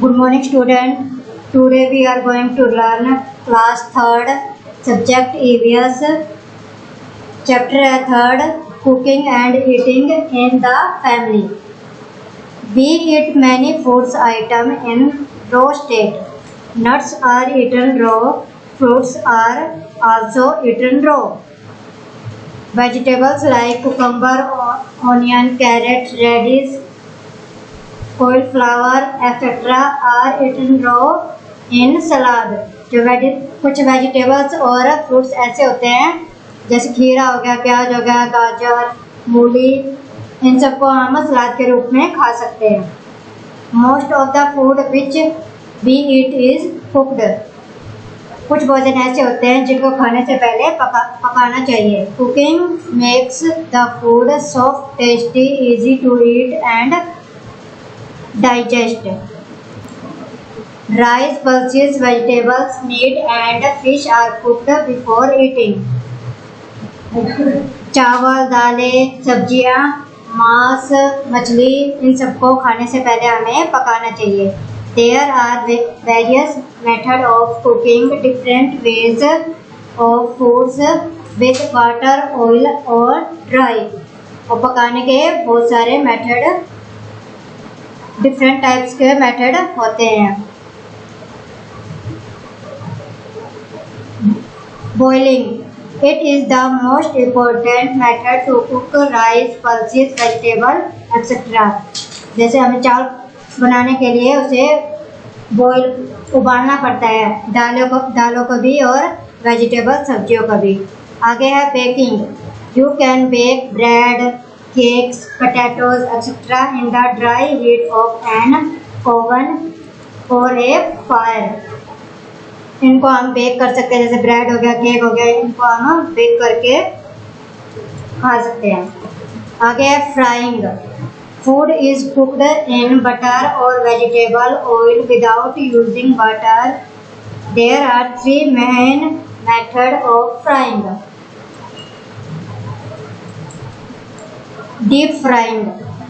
Good morning, student. Today we are going to learn class 3rd, subject EVS, chapter 3rd, cooking and eating in the family. We eat many foods items in raw state. Nuts are eaten raw. Fruits are also eaten raw. Vegetables like cucumber, onion, carrot, radish, cauliflower, etc. are eaten raw in salad. कुछ vegetables और fruits ऐसे होते हैं जैसे खीरा हो गया, प्याज हो गया, गाजर, मूली, इन सबको हम सलाद के रूप में खा सकते हैं. Most of the food which we eat is cooked. कुछ भोजन ऐसे होते हैं जिनको खाने से पहले पकाना चाहिए. Cooking makes the food soft, tasty, easy to eat and digest. Rice, pulses, vegetables, meat and fish are cooked before eating. चावल, दालें, सब्जियां, मांस, मछली, इन सबको खाने से पहले हमें पकाना चाहिए. There are various methods of cooking, different ways of foods with water, oil और dry. और पकाने के बहुत सारे मेथड, डिफरेंट टाइप्स के मेथड होते हैं. Boiling. It is the most important method to cook rice, pulses, vegetable, etc. जैसे हमें चावल बनाने के लिए उसे उबालना पड़ता है, दालों को भी और वेजिटेबल सब्जियों को भी. आगे है baking. You can bake bread, cakes, potatoes, etc. in the dry heat of an oven or a fire. इनको हम बेक कर सकते हैं, जैसे ब्रेड हो गया, केक हो गया, इनको हम बेक करके खा सकते हैं. आगे है frying. Food is cooked in butter और vegetable oil without using butter. There are 3 main method of frying. Deep frying.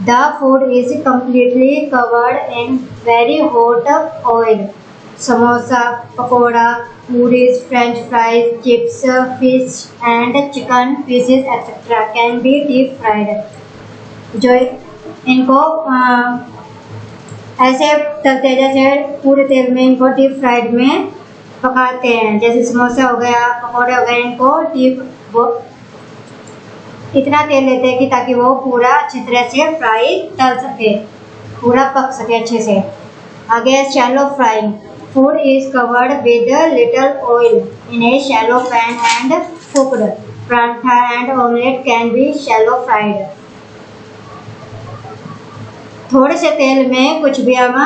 The food is completely covered in very hot oil. Samosa, pakora, puris, French fries, chips, fish and chicken pieces etcetera can be deep fried. जो इनको ऐसे तलते हैं जैसे पूरे तेल में, इनको deep fried में पकाते हैं. जैसे समोसा हो गया, पकोड़े हो गए, इनको वो इतना तेल लेते हैं कि ताकि वो पूरा अच्छी तरह से फ्राई तल सके, पूरा पक सके अच्छे से. आगे shallow frying. Food is covered with little oil in a shallow pan and cooked. Paratha and omelette can be shallow fried. थोड़े से तेल में कुछ भी हम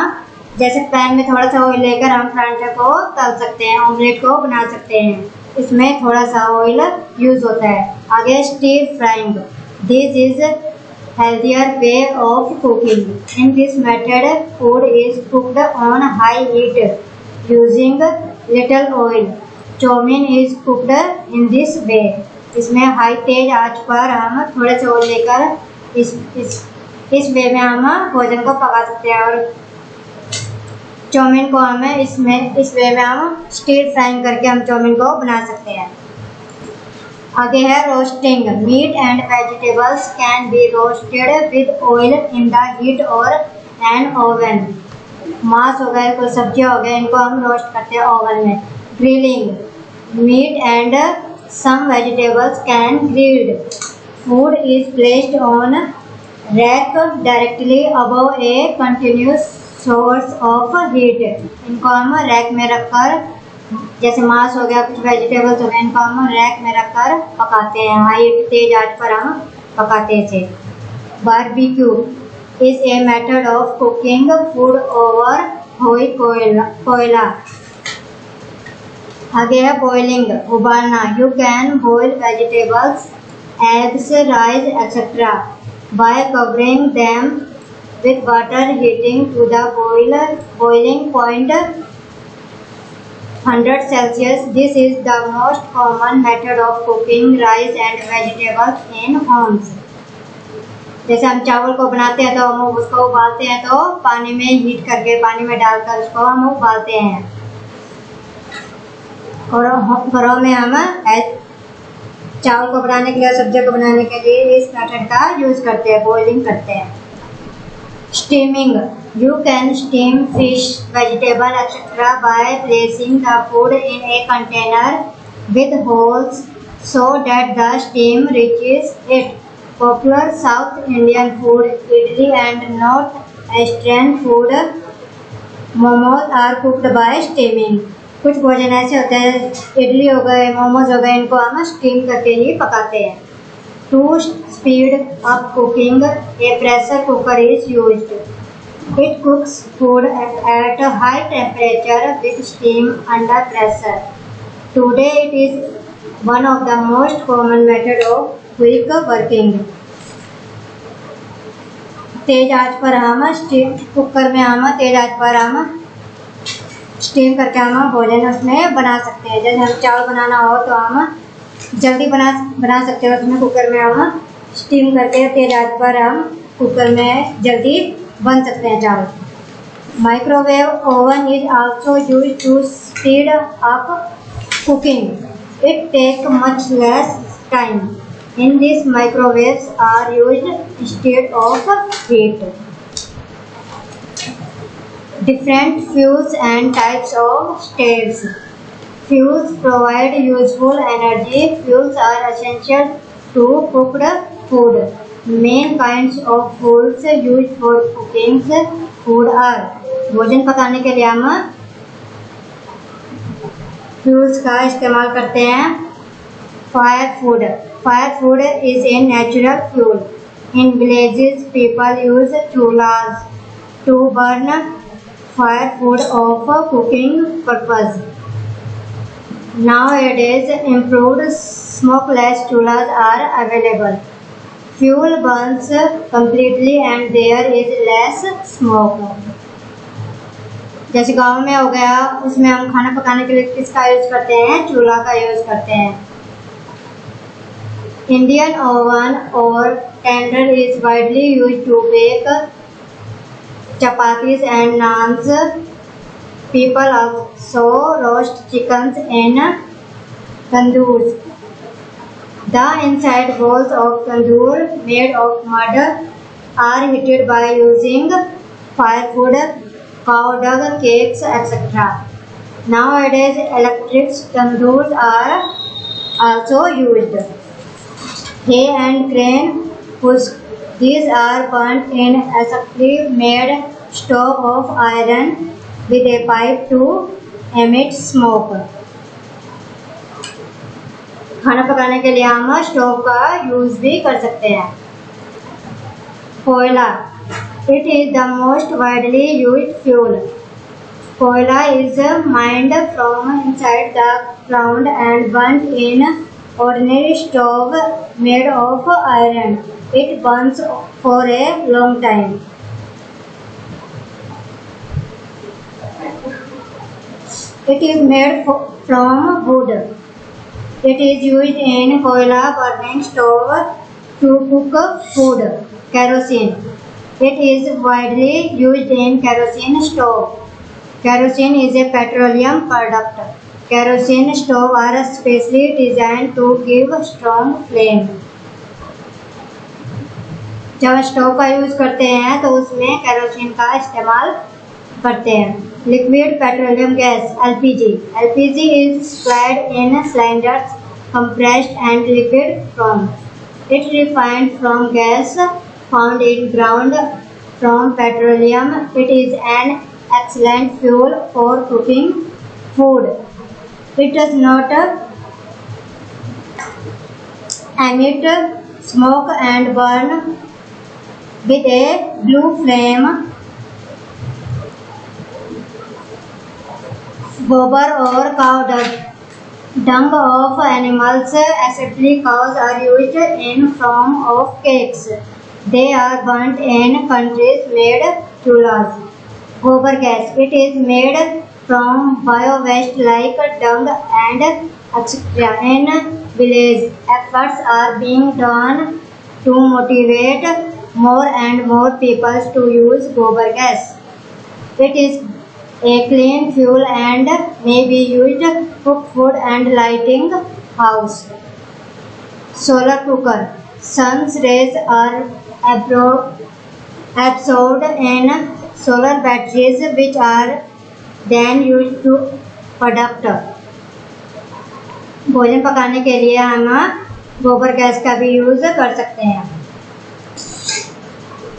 जैसे पैन में थोड़ा सा ऑयल लेकर हम पराठे को तल सकते हैं, ऑमलेट को बना सकते हैं. इसमें थोड़ा सा ऑयल यूज होता है. आगे stir frying. This is healthier way of cooking. In this method, food is cooked on high heat using little oil. Chow-mein is cooked in this way. इसमें हाई तेज आंच पर हम थोड़े से ऑयल लेकर इस वे में हम भोजन को पका सकते हैं. और चाउमीन को हम इस वे में हम स्टीर फ्राइंग करके हम चाउमीन को बना सकते हैं. आगे है roasting. Meat and vegetables can be roasted with oil in the heat or an oven. मांस हो गए, कोई सब्जियां हो गए, इनको हम रोस्ट करते हैं ओवन में. Grilling. Meat and some vegetables can grilled. Food is placed on rack directly above a continuous source of heat. इनको हम रैक में रखकर, जैसे मांस हो गया, कुछ वेजिटेबल्स हो गए, इनको हम रैक में रखकर पकाते हैं. हाई तेज आंच पर हम पकाते हैं. Barbecue is a method of cooking food over कोयला. आगे है boiling. उबालना. You can boil vegetables, eggs, rice, etc. by covering them with water heating to the boiling point 100 Celsius. This is the most common method of cooking rice and vegetables in homes. जैसे हम चावल को बनाते हैं तो हम उसको उबालते हैं तो पानी में हीट करके पानी में डालकर उसको हम उबालते हैं। और घरों में हम चावल को बनाने के लिए, सब्जी को बनाने के लिए इस मेथड का यूज करते हैं, बॉइलिंग करते हैं। Steaming, you can steam fish, vegetable, etc. by placing the food in a container with holes so that the steam reaches it. Popular South Indian food, idli and North Eastern food, momos are cooked by steaming. कुछ भोजन ऐसे होते हैं, इडली हो गए, मोमोज हो गए, इनको हम स्टीम करके ही पकाते हैं। To speed up cooking, a pressure cooker is used. It cooks food at a high temperature with steam under pressure. Today it is one of the most common method of quick working. तेज आंच पर हम steam cooker में हम तेज आंच पर हम steam करके हम भोजन उसमें बना सकते हैं। जैसे हम चावल बनाना हो तो हम जल्दी बना सकते हैं, उसमें कुकर में हम स्टीम करके तेज आंच पर हम कुकर में जल्दी बन सकते हैं चावल। Microwave oven is also used to speed up cooking, it take much less time. In this microwaves are used instead of heat. Different fuels and types of stoves. Fuels provide useful energy. Fuels are essential to cooked food. Main kinds of fuels used for cooking food are, भोजन पकाने के लिए हम fuels का इस्तेमाल करते हैं। Firewood. Firewood is a natural fuel. In villages, people use chulhas to burn firewood for cooking purpose. Nowadays, improved smokeless chulhas are available. Fuel burns completely and there is less smoke. जैसे गांव में हो गया, उसमें हम खाना पकाने के लिए किसका यूज करते हैं? चूल्हा का यूज करते हैं। Indian oven or tender is widely used to bake chapatis and naans. People also roast chickens in tandoors. The inside walls of tandoor, made of mud, are heated by using firewood, cow dung, cakes, etc. Nowadays, electric tandoors are also used. Hay and crane push. These are burnt in a specially made stove of iron with a pipe to emit smoke. खाना पकाने के लिए हम stove का use भी कर सकते हैं। कोयला, it is the most widely used fuel. Koila is mined from inside the ground and burnt in ordinary stove made of iron. It burns for a long time. It is made from wood. It is used in koila burning stove to cook food. Kerosene. It is widely used in kerosene stove. Kerosene is a petroleum product. Kerosene stove are specially designed to give strong flame. जब stove का use करते हैं तो उसमें kerosene का इस्तेमाल करते हैं। Liquid petroleum gas LPG. LPG is supplied in cylinders, compressed and liquid form. It refined from gas found in ground from petroleum. It is an excellent fuel for cooking food. It does not emit smoke and burn with a blue flame. Gobar or cow dung of animals, especially cows, are used in form of cakes. They are burnt in countries made chulhas. Gobar gas. It is made from bio-waste like dung and etc. In village, efforts are being done to motivate more and more people to use gobar gas. It is a clean fuel and may be used to cook food and lighting house. Solar cooker. Sun's rays are absorbed in solar batteries which are then used to product. भोजन पकाने के लिए हम गोबर gas का भी use कर सकते हैं.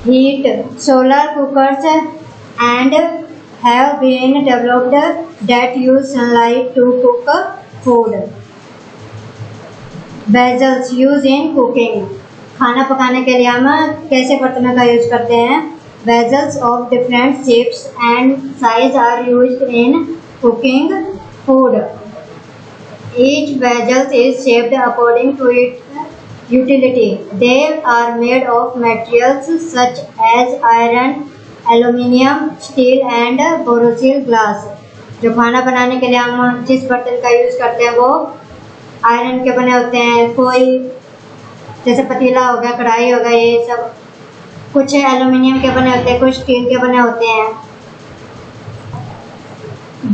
Heat. Solar cookers and have been developed that use sunlight to cook food. Vessels used in cooking. खाना पकाने के लिए हम कैसे बर्तनों का यूज करते हैं? Vessels of different shapes and size are used in cooking food. Each vessel is shaped according to its utility. They are made of materials such as iron, aluminium, steel and borosilicate glass. जो खाना बनाने के लिए हम जिस बर्तन का use करते हैं वो आयरन के बने होते हैं, कोई जैसे पतीला हो गया, कढ़ाई हो गया, ये सब कुछ एल्यूमिनियम के बने होते हैं, कुछ स्टील के बने होते हैं.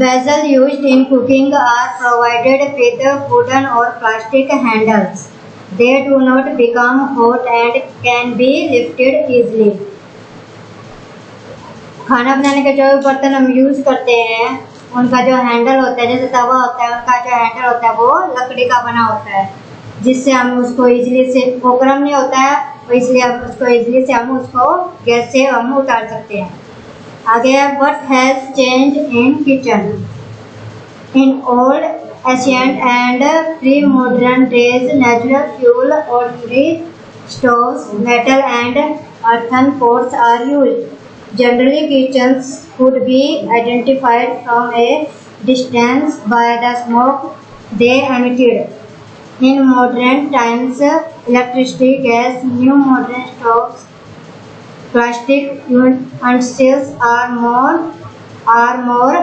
Vessels used in cooking are provided with wooden or plastic handles. They do not become hot and can be lifted easily. खाना बनाने के जो बर्तन हम यूज करते हैं उनका जो हैंडल होता है, जैसे तवा होता है, उनका जो हैंडल होता है वो लकड़ी का बना होता है, जिससे हम उसको इजीली से, वो गर्म नहीं होता है, इसलिए हम उसको इजीली से हम उसको गैस से हम उतार सकते हैं. आगे what has changed in kitchen. In old, ancient and pre-modern days, natural fuel, ordinary stoves, metal and earthen pots are used. Generally, kitchens could be identified from a distance by the smoke they emitted. In modern times, electricity, gas, new modern stoves, plastic utensils are more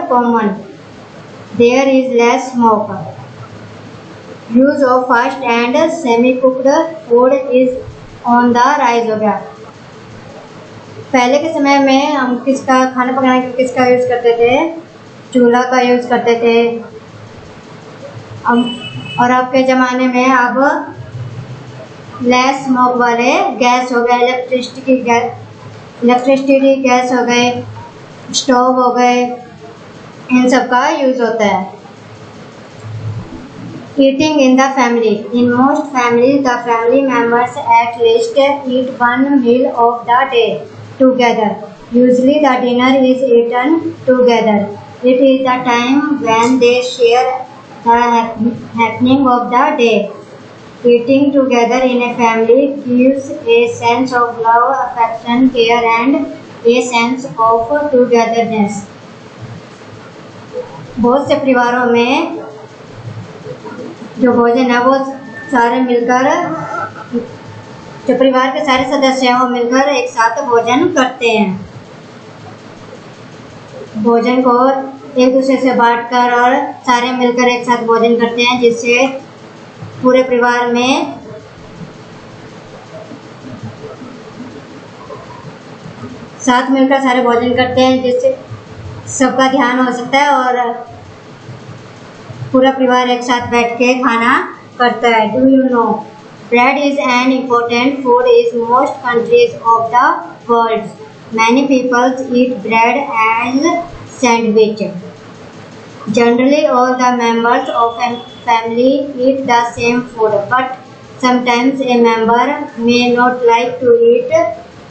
common. There is less smoke. Use of fast and semi-cooked food is on the rise हो गया. पहले के समय में हम किसका खाना पकाने के किसका यूज करते थे? चूल्हा का यूज करते थे. और अब के ज़माने में अब लेस स्मोक वाले गैस हो गए, इलेक्ट्रिसिटी गैस हो गए, स्टोव हो गए, इन सब का यूज होता है. Eating in the family. In most families, the family members at least eat one meal of the day together. Usually, the dinner is eaten together. It is the time when they share the happening of the day. Eating together in a family gives a sense of love, affection, care, and a sense of togetherness. बहुत से परिवारों में जो भोजन है वो सारे मिलकर, जो परिवार के सारे सदस्य हैं वो मिलकर एक साथ भोजन करते हैं. भोजन को एक दूसरे से बांटकर और सारे मिलकर एक साथ भोजन करते हैं, जिससे पूरे परिवार में साथ मिलकर सारे भोजन करते हैं, जिससे सबका ध्यान हो सकता है और पूरा परिवार एक साथ बैठ के खाना करता है. Do you know? Bread is an important food in most countries of the world. Many people eat bread as sandwich. Generally, all the members of a family eat the same food, but sometimes a member may not like to eat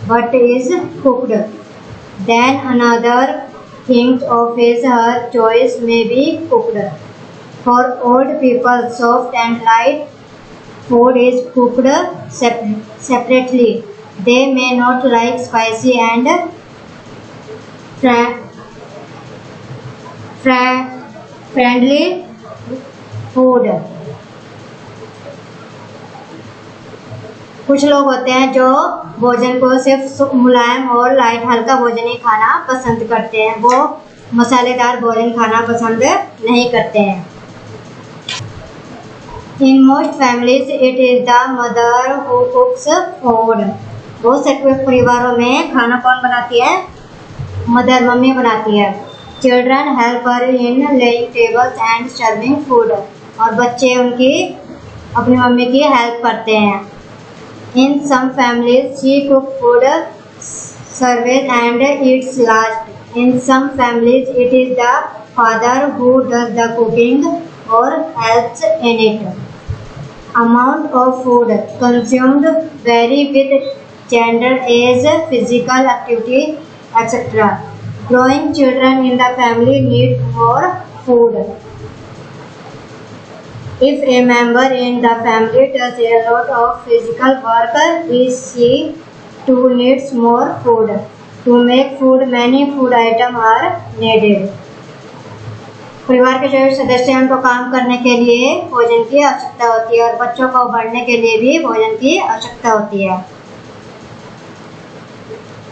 what is cooked. Then another thinks of his or her choice may be cooked. For old people, soft and light food is cooked separately. They may not like spicy and friendly food. कुछ लोग होते हैं जो भोजन को सिर्फ मुलायम और light हल्का भोजन ही खाना पसंद करते हैं, वो मसालेदार भोजन खाना पसंद नहीं करते हैं. In most families, it is the mother who cooks food. बहुत से परिवारों में खाना कौन बनाती है? मदर, मम्मी बनाती है। Children help her in laying tables and serving food, और बच्चे उनकी अपनी मम्मी की हेल्प करते हैं। In some families she cook food, serves and eats last. In some families it is the father who does the cooking और helps in it. Amount of food consumed vary with gender, age, physical activity, etc. Growing children in the family need more food. If a member in the family does a lot of physical work, she too needs more food. To make food, many food items are needed. परिवार के जो सदस्य हैं उनको काम करने के लिए भोजन की आवश्यकता होती है, और बच्चों को बढ़ने के लिए भी भोजन की आवश्यकता होती है।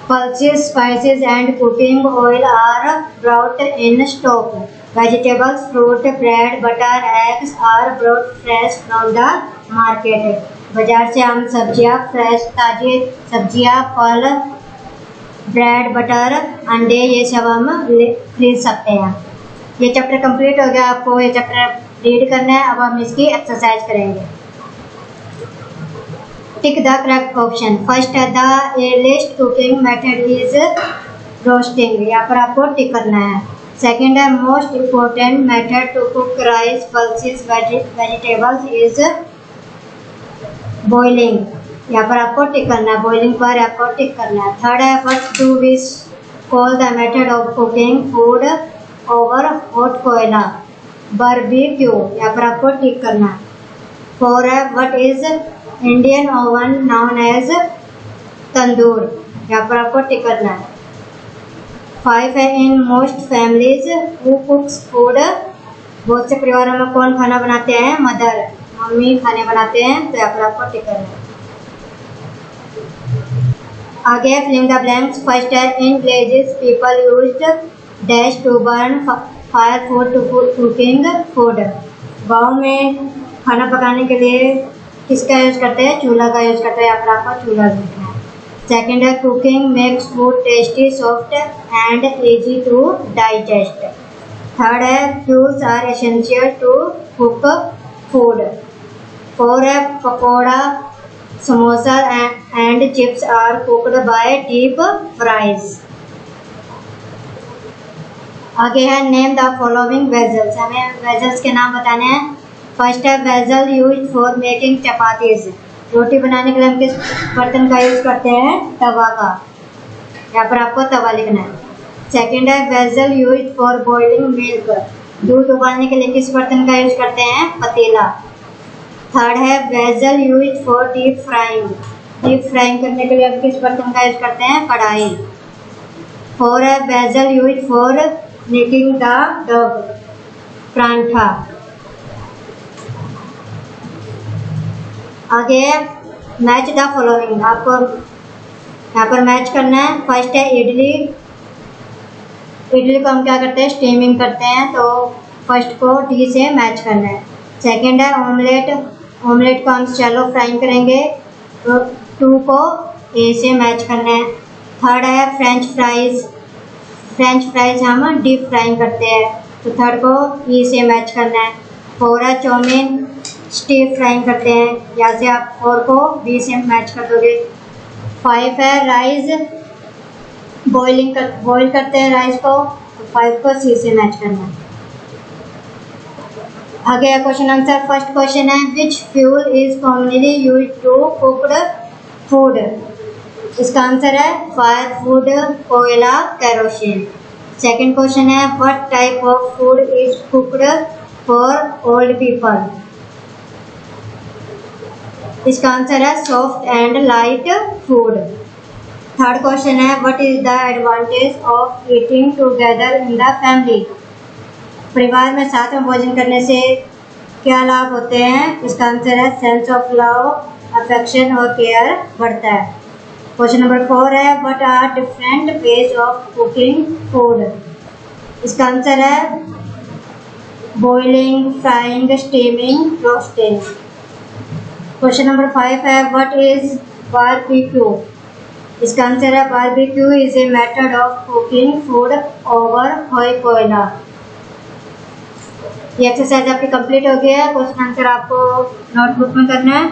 Pulses, spices and cooking oil are brought in stock. Vegetables, fruit, bread, butter, eggs are brought fresh from the market. बाजार से हम सब्जियां, फ्रेश ताजी सब्जियां, फल, ब्रेड, बटर, अंडे, ये सब हम खरीद सकते हैं। ये चैप्टर कंप्लीट हो गया। आपको ये चैप्टर रीड करना है। अब हम इसकी एक्सरसाइज करेंगे। Tick the correct option. First है the earliest cooking method is roasting, यहाँ पर आपको टिक करना है। सेकंड है most important method to cook rice, pulses, vegetables is boiling, यहाँ पर आपको टिक करना है। बॉइलिंग पर आपको टिक करना है। थर्ड है what do we call the method of cooking food over hot koyla, barbecue, यहाँ पर आपको टिक करना है। फोर है what is Indian oven known as tandoor, यहाँ पर आपको टिक करना है। फाइव है in most families who cooks food, बहुत से परिवारों में कौन खाना बनाते हैं? मदर, मम्मी खाने बनाते हैं, तो यहाँ पर आपको टिक करना है। आगे फिलिंग द ब्लैंक्स। फर्स्ट है in villages people used dash to burn fire food to cooking food, गाँव में खाना पकाने के लिए किसका यूज करते हैं? चूल्हा का यूज करते हैं, यहाँ पर आपको चूल्हा लिखना है। सेकेंड है cooking makes food tasty, soft and easy to digest. Third है fuels are essential to cook food. Four है pakora, samosa and chips are cooked by deep fries. आगे है नेम द फॉलोइंग वेजल्स, हमें वेजल्स के नाम बताने हैं। फर्स्ट है vessel use for making chapatis, रोटी बनाने के लिए हम किस बर्तन का यूज करते हैं? तवा का, यहाँ पर आपको तवा लिखना है। सेकंड है vessel use for boiling milk, दूध उबालने के लिए किस बर्तन का यूज करते हैं? पतीला। थर्ड है vessel use for deep frying, deep frying करने के लिए हम किस बर्तन का यूज करते हैं? कढ़ाई। फोर है vessel use for making the dough, paratha. आगे मैच द फॉलोइंग, आपको यहाँ पर मैच करना है। फर्स्ट है इडली, इडली को हम क्या करते हैं? स्टीमिंग करते हैं, तो फर्स्ट को डी से मैच करना है। सेकंड है ऑमलेट, ऑमलेट को हम शैलो फ्राइंग करेंगे, तो टू को ए से मैच करना है। थर्ड है फ्रेंच फ्राइज, फ्रेंच फ्राइज हम डीप फ्राइंग करते हैं, तो थर्ड को ई से मैच करना है। फोर है चाउमीन, स्टीप फ्राइंग करते हैं, यहाँ से आप फोर को बी से मैच कर दोगे। फाइव है राइस, बॉइल करते हैं राइस को, तो फाइव को सी से मैच करना है। आगे क्वेश्चन आंसर। फर्स्ट क्वेश्चन है which fuel is commonly used to cooked food, इसका आंसर है firewood, koyla, kerosene. Second question है what type of food is cooked for old people, इसका आंसर है soft and light food. Third question है what is the advantage of eating together in the family, परिवार में साथ में भोजन करने से क्या लाभ होते हैं, इसका आंसर है सेंस ऑफ लव, अफेक्शन और केयर बढ़ता है। क्वेश्चन नंबर 4 है what are different ways of cooking food, इसका आंसर है boiling, frying, steaming, roasting. Question number 5 है व्हाट इज बारबेक्यू, इसका आंसर है barbecue is a method of cooking food over कोयला। ये एक्सरसाइज आपकी कंप्लीट हो गया है। क्वेश्चन आंसर आपको नोटबुक में करना है।